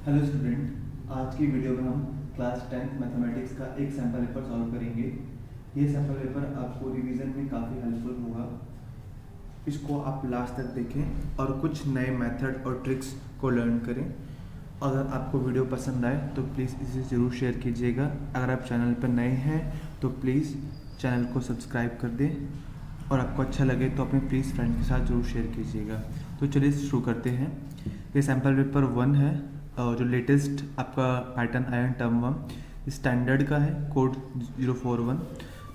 Hello student, आज की video में हम क्लास 10th मैथमेटिक्स का एक सैम्पल पेपर सॉल्व करेंगे। ये सैम्पल पेपर आपको रिवीजन में काफ़ी हेल्पफुल होगा। इसको आप लास्ट तक देखें और कुछ नए मेथड और ट्रिक्स को लर्न करें। अगर आपको वीडियो पसंद आए तो प्लीज़ इसे ज़रूर शेयर कीजिएगा। अगर आप चैनल पर नए हैं तो प्लीज़ चैनल को सब्सक्राइब कर दें और आपको अच्छा लगे तो अपने प्लीज़ फ्रेंड के साथ ज़रूर शेयर कीजिएगा। तो चलिए शुरू करते हैं। ये सैम्पल पेपर 1 है और जो लेटेस्ट आपका पैटर्न आया टर्म 1 स्टैंडर्ड का है, कोड 041।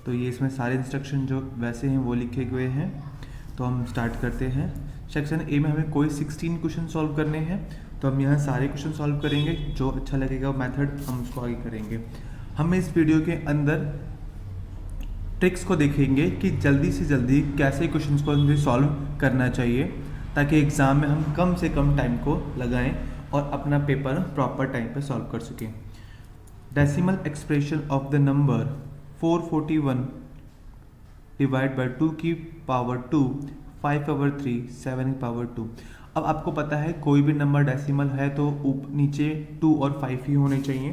तो ये इसमें सारे इंस्ट्रक्शन जो वैसे हैं वो लिखे हुए हैं। तो हम स्टार्ट करते हैं। सेक्शन ए में हमें कोई 16 क्वेश्चन सॉल्व करने हैं, तो हम यहाँ सारे क्वेश्चन सॉल्व करेंगे। जो अच्छा लगेगा मेथड हम उसको आगे करेंगे। हम इस वीडियो के अंदर ट्रिक्स को देखेंगे कि जल्दी से जल्दी कैसे क्वेश्चंस को हमें सॉल्व करना चाहिए, ताकि एग्ज़ाम में हम कम से कम टाइम को लगाएं और अपना पेपर प्रॉपर टाइम पे सॉल्व कर सकें। Decimal expression of the number 441 divide by 2 की पावर 2, 5 पावर 3, 7 की पावर 2। अब आपको पता है कोई भी नंबर डेसिमल है तो नीचे 2 और 5 ही होने चाहिए।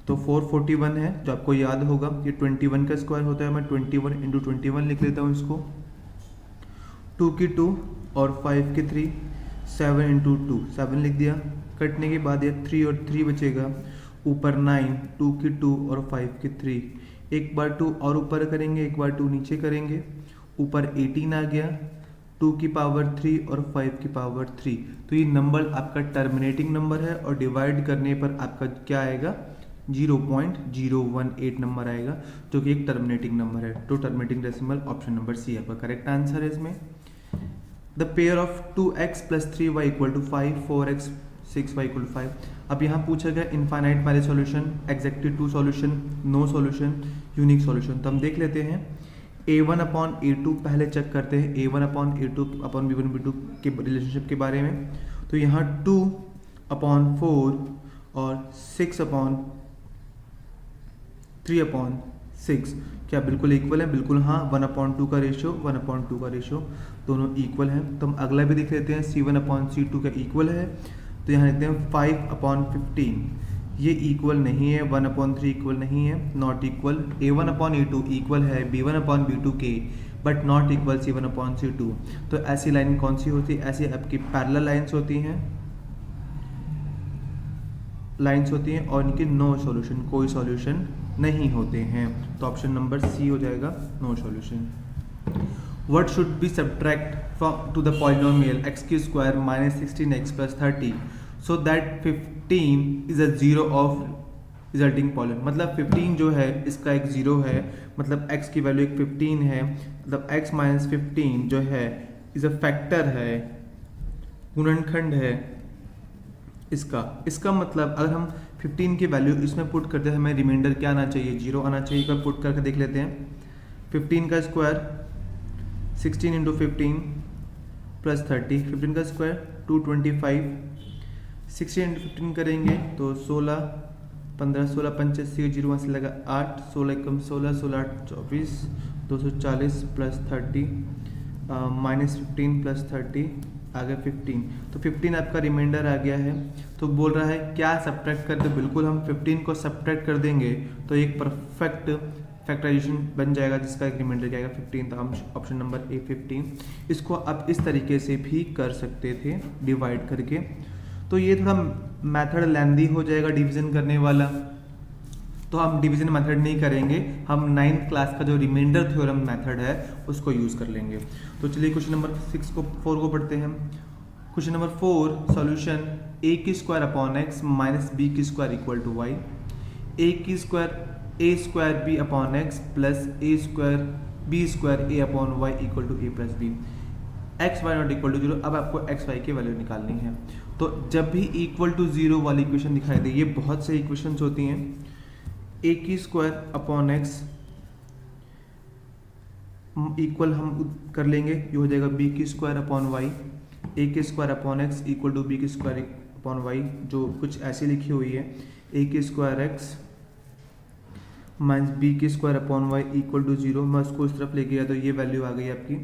तो 441 है जो आपको याद होगा, ये 21 का स्क्वायर होता है। मैं 21 इंटू 21 लिख लेता हूँ इसको। 2 की 2 और 5 की 3, 7 इंटू 2, 7 लिख दिया। कटने के बाद ये 3 और 3 बचेगा, ऊपर 9, 2 की 2 और 5 की 3। एक बार 2 और ऊपर करेंगे, एक बार 2 नीचे करेंगे, ऊपर 18 आ गया। 2 की पावर 3 और 5 की पावर 3। तो ये नंबर आपका टर्मिनेटिंग नंबर है और डिवाइड करने पर आपका क्या आएगा, 0.018 नंबर आएगा, जो कि एक टर्मिनेटिंग नंबर है। तो terminating decimal option number C आपका करेक्ट आंसर है इसमें। The pair of 2x plus 3y equal to 5, 4x 6y equal to 5। अब यहाँ पूछा गया इनफाइनाइट वाले solution, exactly 2 solution, no solution, unique solution. तो हम देख लेते हैं a1 अपॉन a2 पहले चेक करते हैं, a1 upon a2 upon b1 b2 के रिलेशनशिप के बारे में। तो यहाँ 2 अपॉन 4 और 6 अपॉन 3 अपॉन 6 क्या बिल्कुल इक्वल है? बिल्कुल हाँ। 1/2 का रेशियो, 1/2 का रेशियो, दोनों इक्वल हैं। तो हम अगला भी देख लेते हैं, C1 अपॉन C2 का इक्वल है। तो यहाँ लिखते हैं 5/15, ये इक्वल नहीं है। 1/3 इक्वल नहीं है, not equal. A1 upon A2 equal है B1 अपॉन B2 के, but not equal C1 upon C2। तो ऐसी लाइन कौन सी होती है? ऐसी आपकी पैरेलल लाइन्स होती हैं, और इनके नो सॉल्यूशन, कोई सॉल्यूशन नहीं होते हैं। तो ऑप्शन नंबर सी हो जाएगा, no solution. What should be subtract from to the polynomial x की square minus 16x plus 30 so that 15 is a zero of resulting polynomial। मतलब 15 जो है इसका एक जीरो है, मतलब x की वैल्यू एक 15 है, मतलब x माइनस 15 जो है इज अ फैक्टर है, गुणनखंड है इसका मतलब अगर हम 15 की वैल्यू इसमें पुट करते हैं, हमें रिमाइंडर क्या आना चाहिए? 0 आना चाहिए। कल पुट करके देख लेते हैं। 15 का स्क्वायर 16 इंटू 15 प्लस 30, 15 का स्क्वायर 225, 16 इंटू 15 करेंगे तो 16, 15, 16 85 जीरो वहाँ से लगा 8, 16 कम 16, 16 8 24, 240 प्लस 30 माइनस 15 प्लस 30 आ गया 15। तो 15 आपका रिमाइंडर आ गया है। तो बोल रहा है क्या सब्ट्रैक्ट कर दे? बिल्कुल हम 15 को सब्ट्रैक्ट कर देंगे तो एक परफेक्ट फैक्टराइजेशन बन जाएगा जिसका एक रिमाइंडर क्या आएगा 15। तो हम ऑप्शन नंबर ए 15। इसको आप इस तरीके से भी कर सकते थे डिवाइड करके। तो ये थोड़ा मेथड लेंदी हो जाएगा डिवीजन करने वाला, तो हम डिवीजन मेथड नहीं करेंगे। हम 9th क्लास का जो रिमाइंडर थ्योरम मेथड है उसको यूज़ कर लेंगे। तो चलिए क्वेश्चन नंबर 4 को पढ़ते हैं। क्वेश्चन नंबर 4 सॉल्यूशन a की square upon x minus b की square equal to y, a की square a square b upon x plus a square b square a upon y equal to a plus b, X Y not equal to 0। अब आपको x Y की value निकालनी है। तो जब भी equal to 0 वाली इक्वेशन दिखाई दे, ये बहुत से इक्वेशंस होती हैं। a की स्क्वायर अपॉन एक्स इक्वल हम कर लेंगे, ये हो जाएगा b की स्क्वायर अपॉन वाई, a की square upon X equal to b की स्क्वायर अपॉन वाई, जो कुछ ऐसी लिखी हुई है। a की स्क्वायर एक्स माइनस बी की square upon Y equal to 0। मैं उसको इस तरफ ले गया तो ये वैल्यू आ गई आपकी।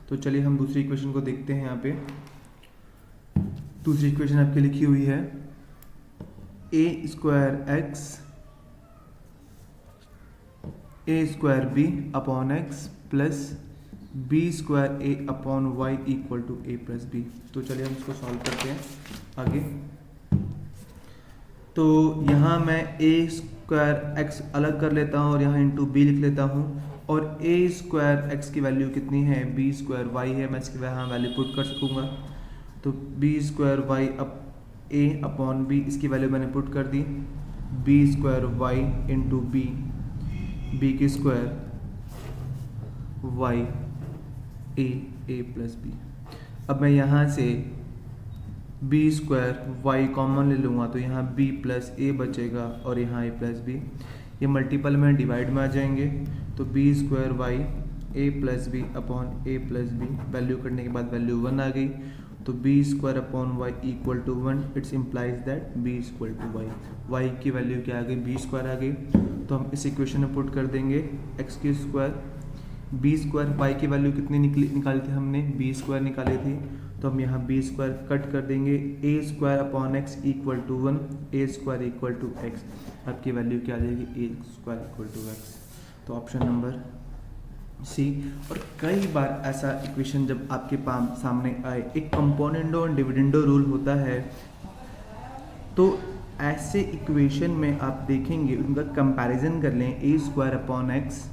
तो चलिए हम दूसरी इक्वेशन को देखते हैं। यहाँ पे दूसरी इक्वेशन आपकी लिखी हुई है A square X A square B upon X plus B square A upon Y equal to A plus B. तो चलिए हम इसको सॉल्व करते हैं आगे। तो यहाँ मैं ए स्क्वायर एक्स अलग कर लेता हूँ और यहाँ इंटू बी लिख लेता हूँ, और ए स्क्वायर एक्स की वैल्यू कितनी है, बी स्क्वायर वाई है, मैं इसकी यहाँ वैल्यू पुट कर सकूँगा। तो B square Y up A upon B, इसकी वैल्यू मैंने पुट कर दी, B square Y into B, B की square Y A plus B. अब मैं यहाँ से बी स्क्वायर वाई कॉमन ले लूँगा तो यहाँ बी प्लस ए बचेगा और यहाँ ए प्लस बी, ये मल्टीपल में डिवाइड में आ जाएंगे। तो B square Y A plus B upon A plus B, value करने के बाद वैल्यू 1 आ गई। तो B square upon Y equal to 1, it's implies that B equal to Y. Y की वैल्यू क्या आ गई, बी स्क्वायर आ गई। तो हम इस इक्वेशन में पुट कर देंगे एक्स की स्क्वायर, बी स्क्वायर वाई की वैल्यू कितनी निकाली थी हमने, बी स्क्वायर निकाली थी, तो हम यहाँ बी स्क्वायर कट कर देंगे, A square upon X equal to 1, A square equal to X. आपकी वैल्यू क्या आ जाएगी, A square equal to X. तो ऑप्शन नंबर सी। और कई बार ऐसा इक्वेशन जब आपके सामने आए, एक कंपोनेंडो और डिविडेंडो रूल होता है, तो ऐसे इक्वेशन में आप देखेंगे उनका कंपैरिजन कर लें, A square upon X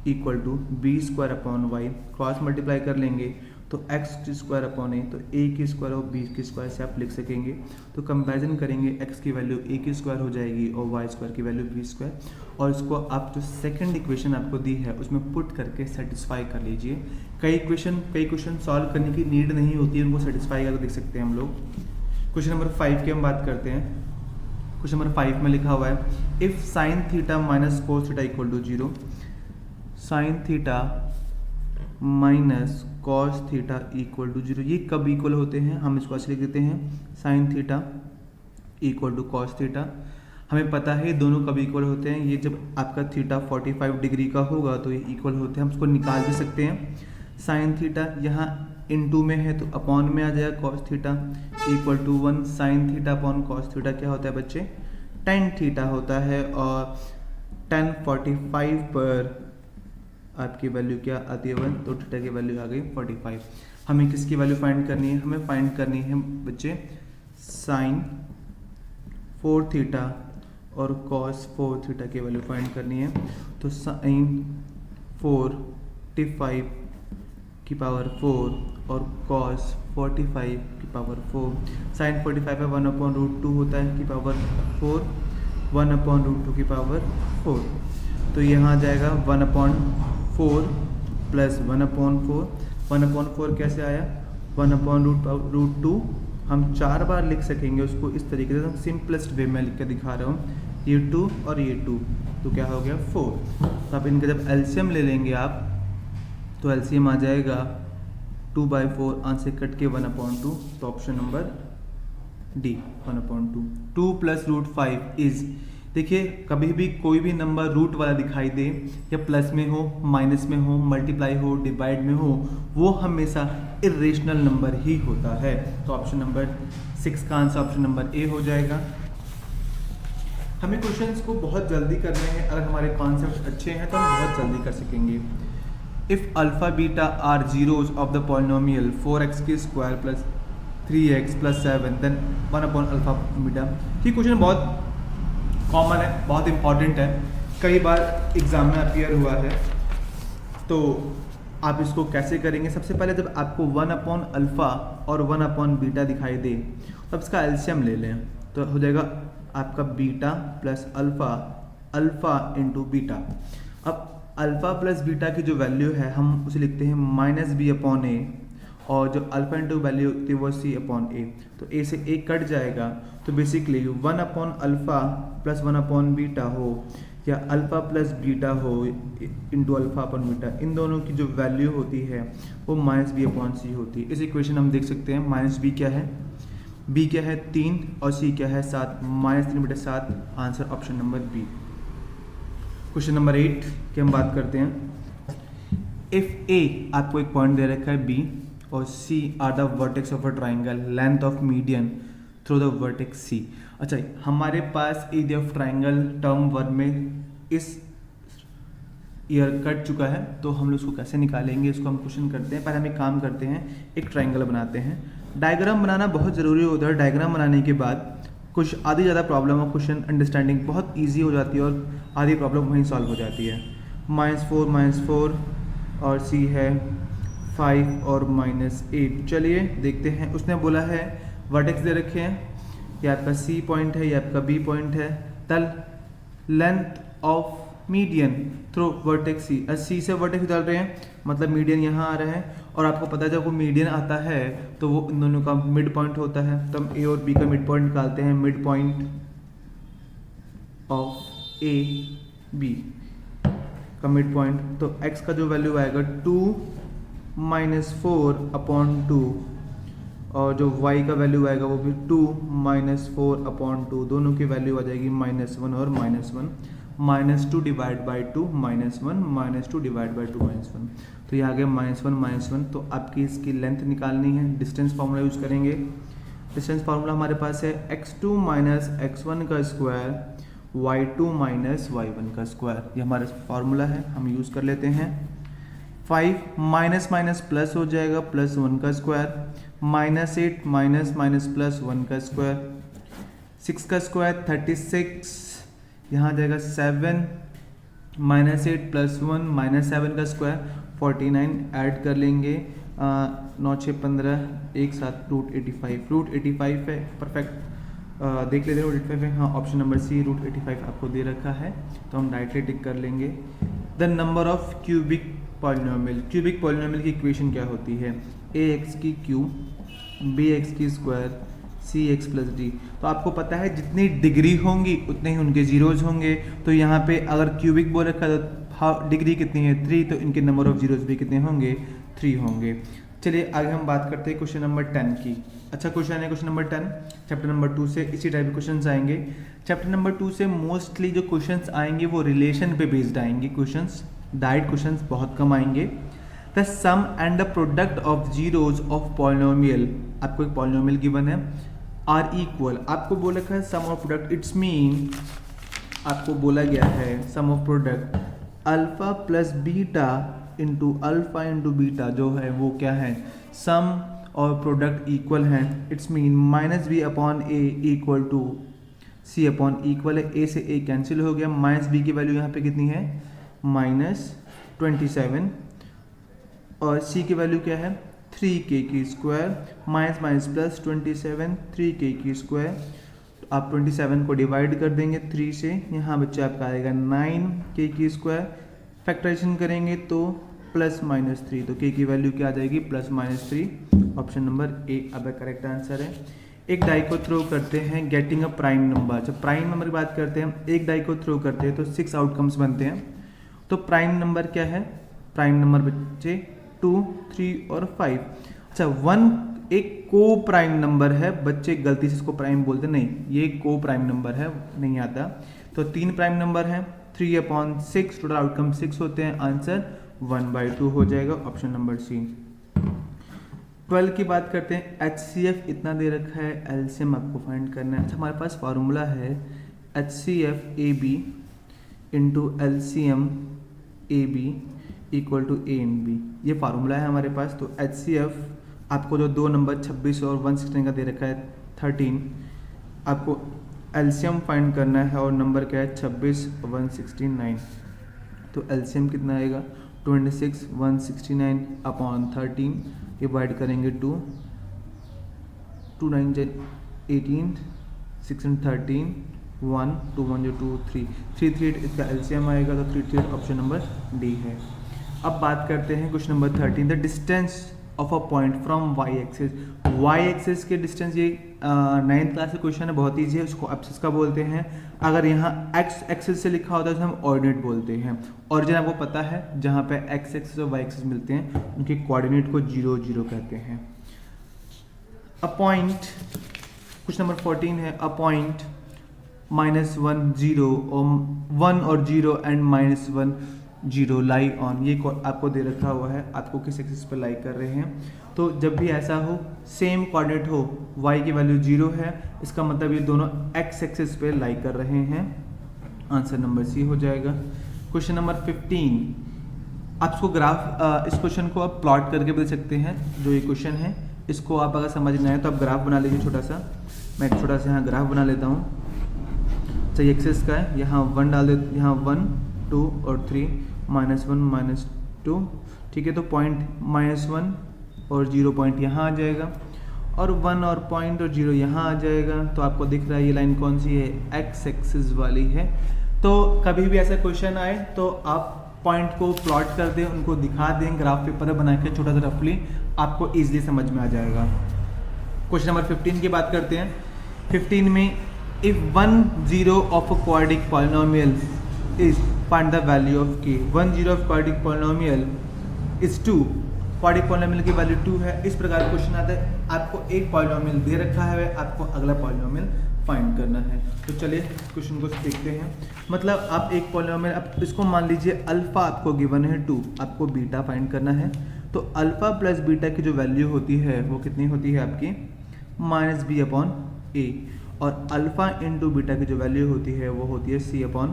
equal to B square upon Y, cross multiply कर लेंगे तो एक्स की स्क्वायर अपॉन ए, तो ए की स्क्वायर और बी की स्क्वायर से आप लिख सकेंगे। तो कंपैरिजन करेंगे, एक्स की वैल्यू ए की स्क्वायर हो जाएगी और वाई स्क्वायर की वैल्यू बी स्क्वायर, और इसको आप जो सेकंड इक्वेशन आपको दी है उसमें पुट करके सेटिस्फाई कर लीजिए। कई क्वेश्चन सॉल्व करने की नीड नहीं होती है, उनको सेटिस्फाई करके देख सकते हैं हम लोग। क्वेश्चन नंबर 5 की हम बात करते हैं। क्वेश्चन नंबर 5 में लिखा हुआ है, if sine theta minus cos theta equal to 0, sine theta minus cos theta equal to 0, ये कब इक्वल होते हैं, हम इसको ऐसे लिख देते हैं, sine theta equal to cos theta. हमें पता है दोनों कब इक्वल होते हैं, ये जब आपका थीटा 45 डिग्री का होगा तो ये इक्वल होते हैं, हम इसको निकाल भी सकते हैं। साइन थीटा यहाँ इनटू में है तो अपॉन में आ जाएगा, cos theta equal to 1, sine theta upon cos theta क्या होता है बच्चे, टेन थीटा होता है, और 1045 पर आपकी वैल्यू क्या आती है 1, तो थीटा की वैल्यू आ गई 45। हमें किसकी वैल्यू फाइंड करनी है, हमें फाइंड करनी है बच्चे साइन 4 थीटा और कॉस 4 थीटा की वैल्यू फाइंड करनी है। तो साइन 45 की पावर 4 और कॉस 45 की पावर 4, साइन 45 है 1/√2 होता है की पावर 4, 1/√2 की पावर 4, तो यहाँ आ जाएगा 1/4 प्लस 1/4, 1/4 कैसे आया, 1/√2, हम 4 बार लिख सकेंगे उसको इस तरीके से, सिंपलेस्ट वे में लिख के दिखा रहा हूँ, ये 2 और ये 2, तो क्या हो गया 4। तो आप इनका जब एलसीएम ले लेंगे आप, तो एलसीएम आ जाएगा 2/4, आंसर से कट के 1/2, तो option number D 1/2। 2 plus √5 is, देखिए कभी भी कोई भी नंबर रूट वाला दिखाई दे, या प्लस में हो, माइनस में हो, मल्टीप्लाई हो, डिवाइड में हो, वो हमेशा इरेशनल नंबर ही होता है। तो ऑप्शन नंबर 6 का आंसर ऑप्शन नंबर ए हो जाएगा। हमें क्वेश्चंस को बहुत जल्दी करने हैं, अगर हमारे कॉन्सेप्ट अच्छे हैं तो हम बहुत जल्दी कर सकेंगे। If alpha beta are zeros of the polynomial 4x² plus 3x plus 7 then 1/अल्फा बीटा। ये क्वेश्चन बहुत कॉमन है, बहुत इंपॉर्टेंट है, कई बार एग्जाम में अपीयर हुआ है। तो आप इसको कैसे करेंगे, सबसे पहले जब आपको 1/अल्फा और 1/बीटा दिखाई दे, तब इसका एलसीएम ले लें, तो हो जाएगा आपका beta plus alpha, alpha into beta. अब अल्फा प्लस बीटा की जो वैल्यू है हम उसे लिखते हैं -b/a, और जो अल्फा इंटू वैल्यू होती है वो c/a, तो a से a कट जाएगा, तो बेसिकली 1/अल्फा प्लस 1/बीटा हो, या अल्फा प्लस बीटा हो इंटू अल्फा अपॉन बीटा, इन दोनों की जो वैल्यू होती है वो -b/c होती है। इस इक्वेशन हम देख सकते हैं, -b क्या है, b क्या है 3 और c क्या है 7, -3/7, answer option number B. Question number 8 की हम बात करते हैं। इफ a आपको एक पॉइंट दे रखा है b और c are the vertex of a triangle, length of median through the vertex C. अच्छा, हमारे पास एरिया ऑफ ट्राइंगल टर्म 1 में इस ईयर कट चुका है, तो हम लोग इसको कैसे निकालेंगे, इसको हम क्वेश्चन करते हैं। पहले हम एक काम करते हैं, एक ट्राइंगल बनाते हैं। डायग्राम बनाना बहुत ज़रूरी होता है। डायग्राम बनाने के बाद कुछ आधी ज़्यादा प्रॉब्लम और क्वेश्चन अंडरस्टैंडिंग बहुत ईजी हो जाती है और आधी प्रॉब्लम वहीं सॉल्व हो जाती है। -4 और सी है 5 और -8। चलिए देखते हैं। उसने बोला है वर्टेक्स दे रखे हैं, ये आपका सी पॉइंट है, ये आपका बी पॉइंट है। The length of median through vertex C, C से वर्टेक्स डाल रहे हैं मतलब मीडियन यहाँ आ रहा है। और आपको पता है जब वो मीडियन आता है तो वो इन दोनों का मिड पॉइंट होता है। तो हम ए और बी का मिड पॉइंट निकालते हैं। Mid point of A B का मिड पॉइंट, तो x का जो वैल्यू आएगा 2 - 4/2 और जो y का वैल्यू आएगा वो भी 2 - 4/2। दोनों की वैल्यू आ जाएगी -1 और -1। -2 डिवाइड बाई 2 -1 -2 डिवाइड बाई 2 -1। तो ये आ गया -1 तो आपकी इसकी लेंथ निकालनी है। डिस्टेंस फार्मूला यूज़ करेंगे। डिस्टेंस फार्मूला हमारे पास है x2 - x1 का स्क्वायर y2 - y1 का स्क्वायर। ये हमारा फार्मूला है, हम यूज़ कर लेते हैं। 5 माइनस प्लस हो जाएगा, +1 का स्क्वायर। -8 माइनस प्लस 1 का स्क्वायर। 6 का स्क्वायर 36, यहाँ आ जाएगा 7 -8 + 1 -7 का स्क्वायर 49। ऐड कर लेंगे 9 6 15 एक साथ √85 है। परफेक्ट। देख लेते हैं √85 है। हाँ, ऑप्शन नंबर सी √85 आपको दे रखा है, तो हम डायरेक्टली टिक कर लेंगे। The number of cubic polynomial. Cubic polynomial की इक्वेशन क्या होती है? ax की क्यूब bx की स्क्वायर cx + d। तो आपको पता है जितनी डिग्री होंगी उतने ही उनके जीरोज होंगे। तो यहाँ पे अगर क्यूबिक बोल रखा है तो डिग्री कितनी है 3, तो इनके नंबर ऑफ जीरोज भी कितने होंगे 3 होंगे। चलिए आगे हम बात करते हैं क्वेश्चन नंबर 10 की। अच्छा क्वेश्चन है क्वेश्चन नंबर 10 चैप्टर नंबर 2 से। इसी टाइप के क्वेश्चंस आएंगे चैप्टर नंबर 2 से। मोस्टली जो क्वेश्चंस आएंगे वो रिलेशन पे बेस्ड आएंगे क्वेश्चंस, डायरेक्ट क्वेश्चंस बहुत कम आएंगे। The sum and the product of zeros of polynomial, आपको एक पॉलिनोमियल गिवन है, आर इक्वल। आपको बोला है sum of product, it's mean आपको बोला गया है sum of product alpha plus beta into alpha into beta जो है वो क्या है, सम और प्रोडक्ट इक्वल हैं। It's mean -b/a equal to c/, equal है a से a कैंसिल हो गया। -b की वैल्यू यहाँ पे कितनी है -27 और c की वैल्यू क्या है 3k की स्क्वायर। माइनस प्लस 27 3k की स्क्वायर। आप 27 को डिवाइड कर देंगे 3 से, यहाँ बच्चे आपका आएगा 9k की स्क्वायर। फैक्टराइजेशन करेंगे तो +-3, तो k की वैल्यू क्या आ जाएगी +-3। ऑप्शन नंबर ए अब करेक्ट आंसर है। एक डाई को थ्रो करते हैं गेटिंग अ प्राइम नंबर। जब प्राइम नंबर की बात करते हैं एक डाई को थ्रो करते हैं तो 6 आउटकम्स बनते हैं। तो प्राइम नंबर क्या है, प्राइम नंबर बच्चे 2 3 और 5। अच्छा 1 एक को प्राइम नंबर है, बच्चे गलती से इसको प्राइम बोलते नहीं, ये को प्राइम नंबर है नहीं आता। तो 3 प्राइम नंबर है 3/6, टोटल आउटकम 6 होते हैं। आंसर 1/2 हो जाएगा ऑप्शन नंबर सी। 12 की बात करते हैं। HCF इतना दे रखा है, एलसीएम आपको फाइंड करना है। अच्छा हमारे पास फार्मूला है HCF AB into LCM AB equal to A इन B, ये फार्मूला है हमारे पास। तो HCF आपको जो 2 नंबर 26 और 116 का दे रखा है 13, आपको एलसीएम फाइंड करना है और नंबर क्या है 26 169। तो एलसीएम कितना आएगा 26 169/13 डिवाइड करेंगे 2 9 18 6 13 1 2 1 2 3 338 इसका एलसीएम आएगा। तो 338 ऑप्शन नंबर डी है। अब बात करते हैं question number 13, the distance of a point from Y axis. Y axis के डिस्टेंस, ये 9th क्लास का क्वेश्चन है, बहुत ईजी है। उसको एक्सिस का बोलते हैं। अगर यहाँ एक्स एक्सिस से लिखा होता है तो हम ऑर्डिनेट बोलते हैं। ऑरिजिन आपको पता है जहाँ पे एक्स एक्सिस और वाई एक्सिस मिलते हैं उनके कोऑर्डिनेट को 0 0 कहते हैं। अ पॉइंट, क्वेश्चन नंबर 14 है, अ पॉइंट -1 0 और 1 और 0 एंड -1 0 लाई ऑन, ये आपको दे रखा हुआ है, आपको किस एक्सिस पे लाई कर रहे हैं। तो जब भी ऐसा हो सेम कोऑर्डिनेट हो, y की वैल्यू 0 है, इसका मतलब ये दोनों x एक्सिस पे लाई कर रहे हैं। आंसर नंबर सी हो जाएगा। क्वेश्चन नंबर 15, आप इसको ग्राफ इस क्वेश्चन को आप प्लॉट करके बदल सकते हैं। जो ये क्वेश्चन है इसको आप अगर समझना है तो आप ग्राफ बना लीजिए छोटा सा। मैं एक छोटा सा यहाँ ग्राफ बना लेता हूँ। अच्छा, एक्सेस का है, यहाँ 1 डाल देते, यहाँ 1 2 और 3 -1 -2, ठीक है। तो पॉइंट -1 और 0 पॉइंट यहाँ आ जाएगा, और 1 और पॉइंट और 0 यहाँ आ जाएगा। तो आपको दिख रहा है ये लाइन कौन सी है, एक्स एक्सिस वाली है। तो कभी भी ऐसा क्वेश्चन आए तो आप पॉइंट को प्लॉट कर दें, उनको दिखा दें, ग्राफ पेपर बना के छोटा सा रफली, आपको ईजिली समझ में आ जाएगा। क्वेश्चन नंबर 15 की बात करते हैं। 15 में if 1 0 of a quadratic polynomial is find the value of k। 1 0 of quadratic polynomial is 2, quadratic polynomial की वैल्यू 2 है। इस प्रकार क्वेश्चन आता है, आपको एक पॉलिनोमियल दे रखा है, आपको अगला पॉलिनोमियल फाइंड करना है। तो चलिए क्वेश्चन को देखते हैं। मतलब आप एक पॉलिनोमियल, आप इसको मान लीजिए अल्फा आपको गिवन है 2, आपको बीटा फाइंड करना है। तो अल्फा प्लस बीटा की जो वैल्यू होती है वो कितनी होती है आपकी -b/a, और अल्फा इंटू बीटा की जो वैल्यू होती है वो होती है c/a।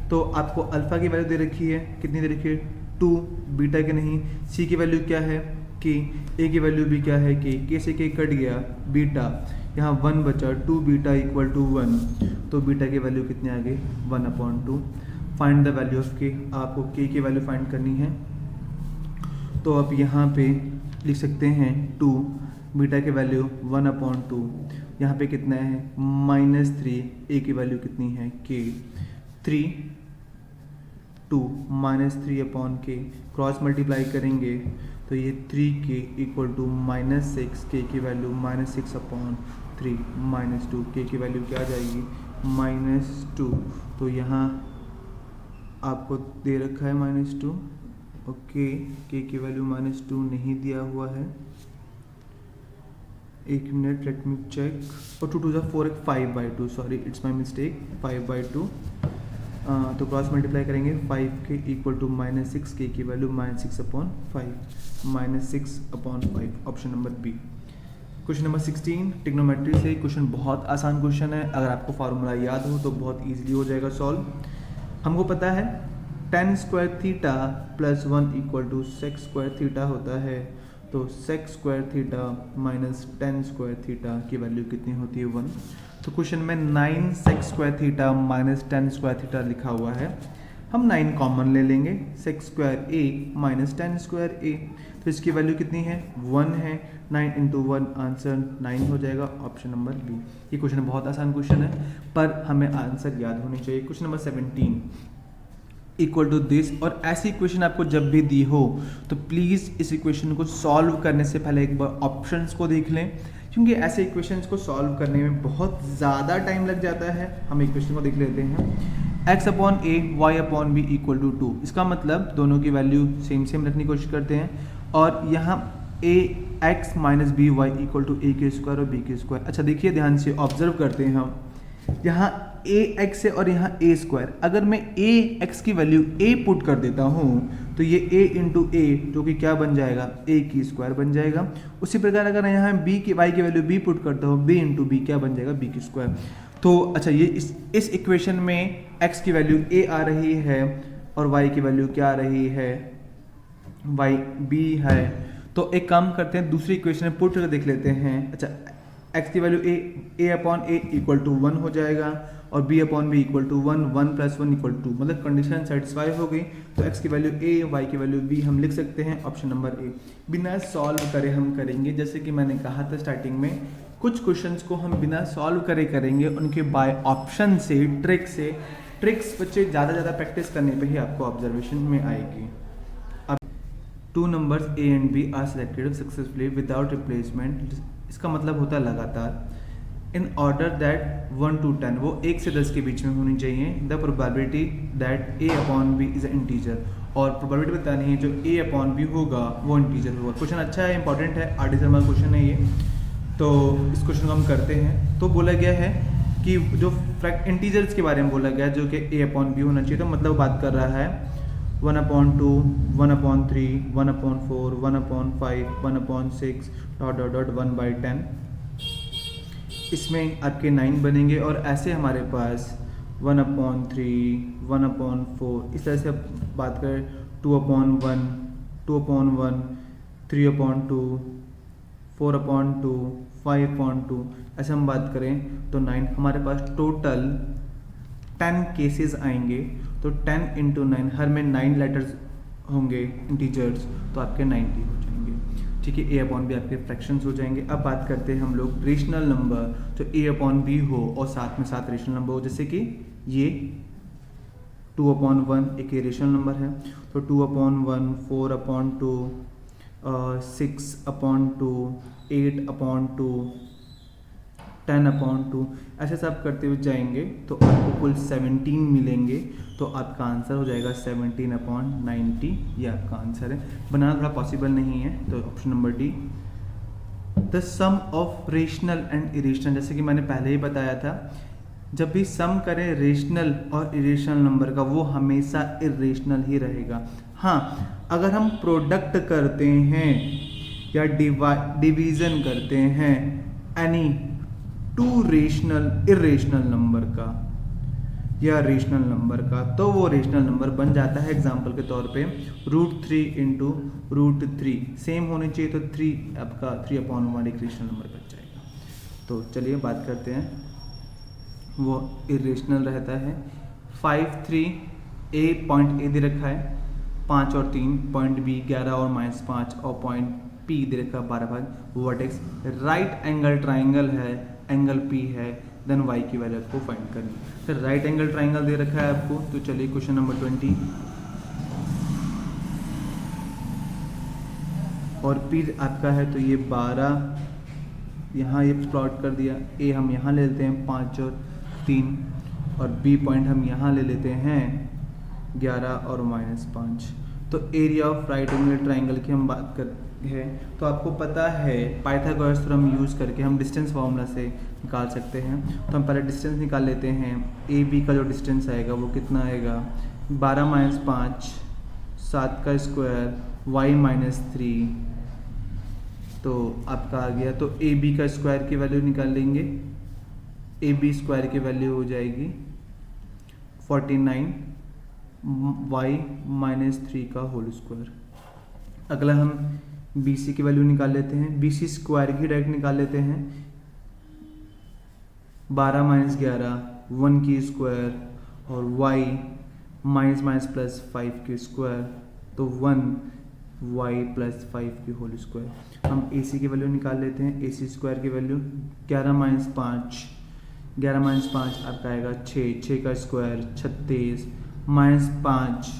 तो आपको अल्फा की वैल्यू दे रखी है, कितनी दे रखी है 2, बीटा की नहीं। c की वैल्यू क्या है k, a की वैल्यू भी क्या है k से k कट गया बीटा, यहाँ 1 बचा, 2 बीटा इक्वल टू 1। तो बीटा की वैल्यू कितनी आ गई 1/2। Find the value of k, आपको k की वैल्यू फाइंड करनी है। तो आप यहाँ पे लिख सकते हैं 2, बीटा की वैल्यू 1/2, यहाँ पे कितना है -3, a की वैल्यू कितनी है k 3, 2 -3/k, क्रॉस मल्टीप्लाई करेंगे तो ये 3k इक्वल टू -6, k की वैल्यू -6/3 -2, k की वैल्यू क्या आ जाएगी -2। तो यहाँ आपको दे रखा है -2, ओके, k की वैल्यू -2 नहीं दिया हुआ है। एक मिनट, लेट मी चेक। और 2 2 4 5/2, सॉरी इट्स माई मिस्टेक, 5/2। तो क्रॉस मल्टीप्लाई करेंगे 5k इक्वल टू -6, k की वैल्यू -6/5, -6/5, option number B. Question number 16, trigonometry से क्वेश्चन बहुत आसान क्वेश्चन है। अगर आपको फार्मूला याद हो तो बहुत ईजिली हो जाएगा सॉल्व। हमको पता है tan square theta plus 1 equal to sec square theta होता है। तो sec square theta minus tan square theta की वैल्यू कितनी होती है 1। तो क्वेश्चन में 9 sec square theta minus tan square theta लिखा हुआ है। हम 9 कॉमन ले लेंगे, sec square a minus tan square a। तो इसकी वैल्यू कितनी है 1 है, 9 × 1 आंसर 9 हो जाएगा, ऑप्शन नंबर बी। ये क्वेश्चन बहुत आसान क्वेश्चन है पर हमें आंसर याद होनी चाहिए। Question number 17 equal to this, और ऐसी इक्वेशन आपको जब भी दी हो तो प्लीज़ इस इक्वेशन को सॉल्व करने से पहले एक बार ऑप्शंस को देख लें, क्योंकि ऐसे इक्वेशंस को सॉल्व करने में बहुत ज़्यादा टाइम लग जाता है। हम इक्वेशन को देख लेते हैं, x/a y/b इक्वल टू 2। इसका मतलब दोनों की वैल्यू सेम रखने की कोशिश करते हैं, और यहाँ ax - by equal to a के स्क्वायर और b के स्क्वायर। अच्छा देखिए ध्यान से ऑब्जर्व करते हैं हम, यहाँ ax है और यहाँ a स्क्वायर। अगर मैं ax की वैल्यू a पुट कर देता हूँ तो ये a × a जो कि क्या बन जाएगा a की स्क्वायर बन जाएगा। उसी प्रकार अगर यहाँ b की y की वैल्यू b पुट करता हूँ b × b क्या बन जाएगा b की स्क्वायर। तो अच्छा ये इस इक्वेशन में x की वैल्यू a आ रही है और y की वैल्यू क्या आ रही है y b है। तो एक काम करते हैं, दूसरी इक्वेशन में पुट करके देख लेते हैं। अच्छा x की वैल्यू a/a इक्वल टू 1 हो जाएगा और b/b इक्वल टू 1, 1 + 1 = 2, मतलब कंडीशन सेटिस्फाई हो गई। तो x की वैल्यू a, y की वैल्यू b हम लिख सकते हैं, ऑप्शन नंबर ए। बिना सॉल्व करे हम करेंगे, जैसे कि मैंने कहा था स्टार्टिंग में, कुछ क्वेश्चंस को हम बिना सॉल्व करे करेंगे, उनके बाय ऑप्शन से, ट्रिक्स बच्चे ज़्यादा प्रैक्टिस करने पे ही आपको ऑब्जर्वेशन में आएगी। अब 2 numbers a and b are selected successfully without replacement, इसका मतलब होता है लगातार। इन ऑर्डर दैट 1 to 10, वो 1 से 10 के बीच में होनी चाहिए। The probability that a/b is a integer, और प्रोबेबिलिटी बतानी है जो a/b होगा वो इंटीजर होगा। क्वेश्चन अच्छा है, इंपॉर्टेंट है, आर डी शर्मा क्वेश्चन है ये। तो इस क्वेश्चन को हम करते हैं। तो बोला गया है कि जो इंटीजर्स के बारे में बोला गया है जो कि a/b होना चाहिए, तो मतलब बात कर रहा है 1/2, 1/3, 1/4, 1/5, 1/6 1/10। इसमें आपके 9 बनेंगे और ऐसे हमारे पास 1/3, 1/4, इस तरह से अब बात करें 2/1, 2/1, 3/2, 4/2, 5/2, ऐसे हम बात करें तो 9 हमारे पास टोटल 10 केसेस आएंगे। तो 10 × 9, हर में 9 लेटर्स होंगे इंटीजर्स, तो आपके 90 हो जाएंगे। ठीक है, A/B आपके फ्रैक्शंस हो जाएंगे। अब बात करते हैं हम लोग रेशनल नंबर, तो A/B हो और साथ में साथ रेशनल नंबर हो, जैसे कि ये 2/1 एक रेशनल नंबर है, तो 2/1, 4/2, 6/2, 8/2, 10/2, ऐसे सब करते हुए जाएंगे तो आपको कुल 17 मिलेंगे। तो आपका आंसर हो जाएगा 17/90, ये आपका आंसर है। बनाना थोड़ा पॉसिबल नहीं है, तो option number D. The sum of rational and irrational, जैसे कि मैंने पहले ही बताया था, जब भी सम करें रेशनल और इरेशनल नंबर का, वो हमेशा इरेशनल ही रहेगा। हाँ, अगर हम प्रोडक्ट करते हैं या डिवीज़न करते हैं एनी 2 रेशनल इरेशनल नंबर का या रेशनल नंबर का, तो वो रेशनल नंबर बन जाता है। एग्जांपल के तौर पे √3 × √3 सेम होने चाहिए, तो 3 आपका 3/1 एक रेशनल नंबर बन जाएगा। तो चलिए बात करते हैं, वो इरेशनल रहता है। 5, 3 A पॉइंट A दे रखा है 5 और 3, पॉइंट B 11 और -5 और पॉइंट P दे रखा है 12। वर्टेक्स राइट एंगल ट्राइंगल है, एंगल P है, देन y की वैल्यू आपको फाइंड करनी है। सर राइट एंगल ट्राइंगल दे रखा है आपको, तो चलिए क्वेश्चन नंबर 20 और P आपका है, तो ये 12 यहाँ ये प्लॉट कर दिया। A हम यहाँ ले लेते हैं 5 और 3, और B पॉइंट हम यहाँ ले लेते हैं 11 और -5। तो area of right angle triangle की हम बात कर है, तो आपको पता है पाइथागोरस थ्योरम यूज़ करके हम डिस्टेंस फार्मूला से निकाल सकते हैं। तो हम पहले डिस्टेंस निकाल लेते हैं। ए बी का जो डिस्टेंस आएगा वो कितना आएगा, 12 - 5, 7 का स्क्वायर, y - 3, तो आपका आ गया। तो ए बी का स्क्वायर की वैल्यू निकाल लेंगे, ए बी स्क्वायर की वैल्यू हो जाएगी 49, y - 3 का होल स्क्वायर। अगला हम बी सी की वैल्यू निकाल लेते हैं, बी सी स्क्वायर की डायरेक्ट निकाल लेते हैं। 12 - 11 1 की स्क्वायर, और y -+ की स्क्वायर, तो 1y + 5 की होल स्क्वायर। हम ए सी की वैल्यू निकाल लेते हैं, ए सी स्क्वायर की वैल्यू 11 - 5, 11 - 5 आपका आएगा 6, 6 का स्क्वायर 36, -5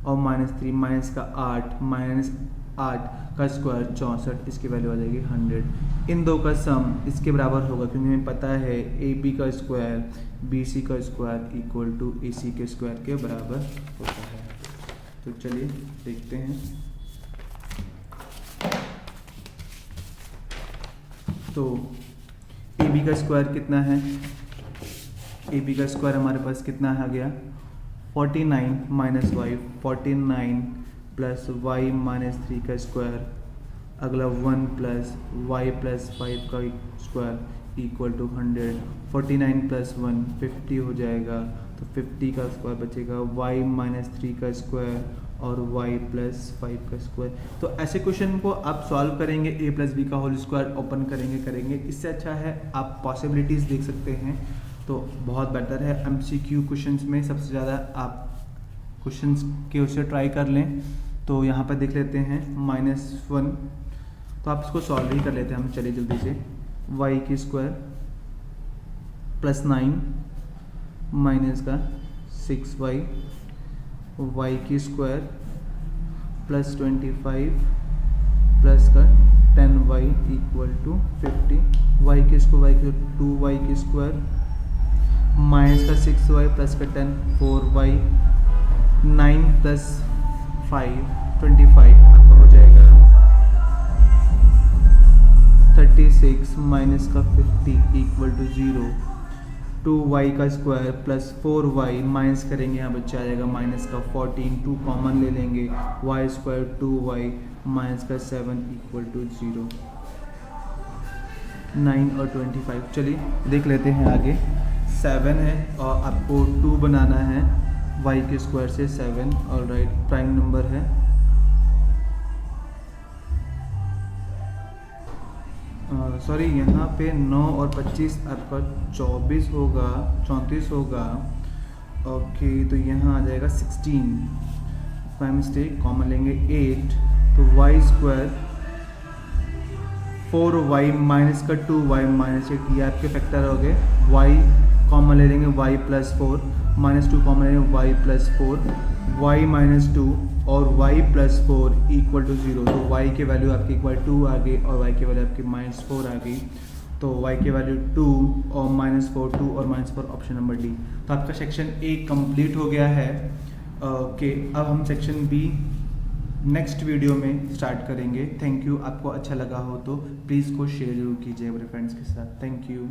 और -3 माइनस का 8, -8 का स्क्वायर 64, इसकी वैल्यू आ जाएगी 100। इन दो का सम इसके बराबर होगा, क्योंकि हमें पता है ए बी का स्क्वायर बी सी का स्क्वायर इक्वल टू ए सी के स्क्वायर के बराबर होता है। तो चलिए देखते हैं। तो ए बी का स्क्वायर कितना है, ए बी का स्क्वायर हमारे पास कितना आ गया 49 - y, 49 + y - 3 का स्क्वायर, अगला 1 + y + 5 का स्क्वायर इक्वल टू 100। 49 + 1 50 हो जाएगा, तो 50 का स्क्वायर बचेगा, y - 3 का स्क्वायर और y + 5 का स्क्वायर। तो ऐसे क्वेश्चन को आप सॉल्व करेंगे, a + b का होल स्क्वायर ओपन करेंगे। इससे अच्छा है आप पॉसिबिलिटीज़ देख सकते हैं, तो बहुत बेटर है। MCQ क्वेश्चंस में सबसे ज़्यादा आप क्वेश्चंस के उसे ट्राई कर लें। तो यहाँ पर देख लेते हैं -1, तो आप इसको सॉल्व ही कर लेते हैं हम। चलिए जल्दी से, y की स्क्वायर +9 माइनस का 6y, y की स्क्वायर +25 प्लस का 10y इक्वल टू 50, y की स्क्वायर 2y की स्क्वायर माइनस का 6y प्लस का 10 4y, 9 + 5 25 आपका हो जाएगा 36 माइनस का 50 इक्वल टू 0। 2y का स्क्वायर प्लस 4y माइनस करेंगे, यहाँ बच्चा आ जाएगा माइनस का 14, 2 कॉमन ले लेंगे, y स्क्वायर 2y माइनस का 7 इक्वल टू 0, 9 और 25। चलिए देख लेते हैं आगे। 7 है और आपको 2 बनाना है y के स्क्वायर से 7, और राइट प्राइम नंबर है। सॉरी यहाँ पे 9 और 25 आपका 24 होगा, 34 होगा। ओके तो यहाँ आ जाएगा 16, बाय मिस्टेक कॉमन लेंगे 8, तो y स्क्वायर 4y माइनस का 2y माइनस 8, ये आपके फैक्टर हो गए। y कॉमन ले लेंगे y प्लस 4, माइनस 2 कॉमन लेंगे y प्लस 4, y माइनस 2 और y प्लस 4 इक्वल टू 0। तो y के वैल्यू आपकी इक्वल 2 आ गई और y के वैल्यू आपकी माइनस 4 आ गई। तो y के वैल्यू 2 और माइनस 4, 2 और माइनस 4, ऑप्शन नंबर डी। तो आपका सेक्शन ए कंप्लीट हो गया है। ओके अब हम सेक्शन बी नेक्स्ट वीडियो में स्टार्ट करेंगे। Thank you. आपको अच्छा लगा हो तो प्लीज़ को शेयर जरूर कीजिए अपने फ्रेंड्स के साथ। Thank you.